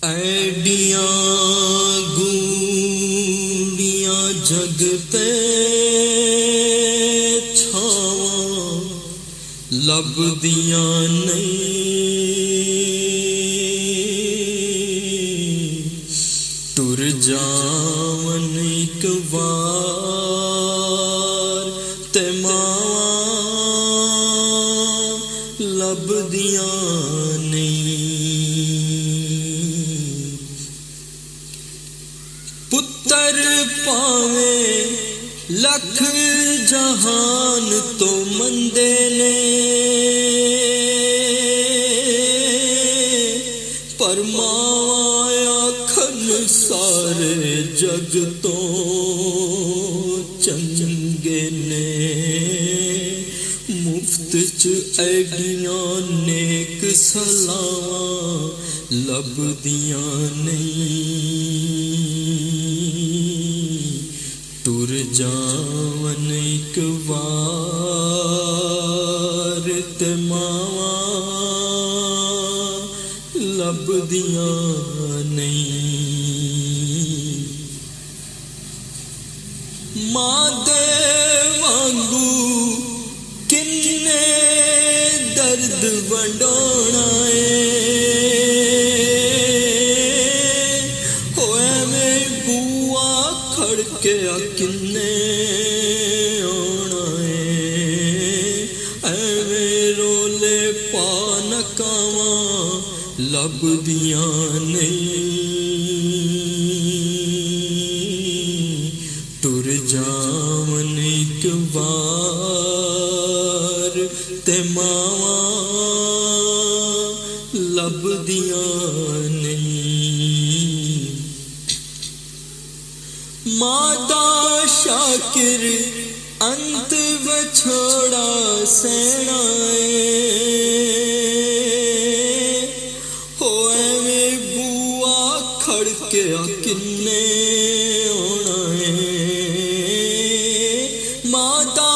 ऐडियां गूंडियां जगते छावां लभदियां नहीं। टुर जावन एक बार ते मावां लभदियां पुत्र पावे लख जहान तो मंदे ने, पर मावां आखन सारे जग तो चंगे ने। मुफ्त च ऐडियां नेक सलावां लभदियां नहीं। टुर जावन एक बार ते मावां लभदियां नहीं। मां दे वांगू किन्ने दर्द वंडोना खड़के किन्ने आना एवें रोले पा नकावां लभदियां नहीं। टुर जावन एक बार ते मावां लभदियां नहीं। मादा शाकिर अंत बछोड़ा सेना होए में बुआ खड़के किन्ने होना मादा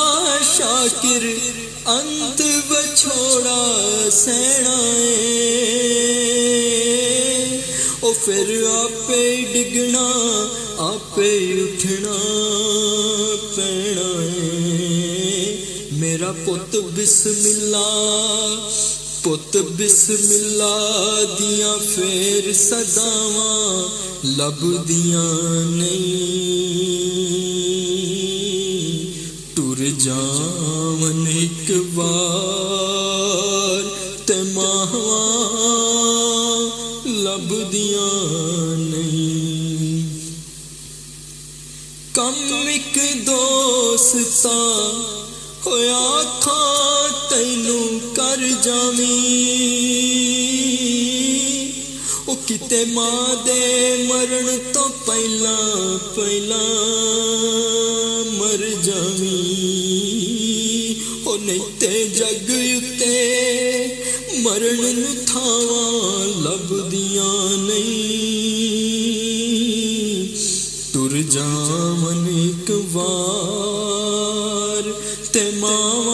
शाकिर अंत बछोड़ा सेना ओ फिर आपे डिगना आपे उठना पैना मेरा पुत बिस्मिल्ला दियां फेर सदावां लभदियां नहीं। टुर जावन एक बार ते मावां लभदियां नहीं। कम एक दोस्ता होया था तैनू कर जावी ओ किते मां दे मरण तो पहला मर जावी ओ नहीं ते जग उत्ते मरण नू थावां लभदियां नहीं। टुर जावन एक बार ते मावां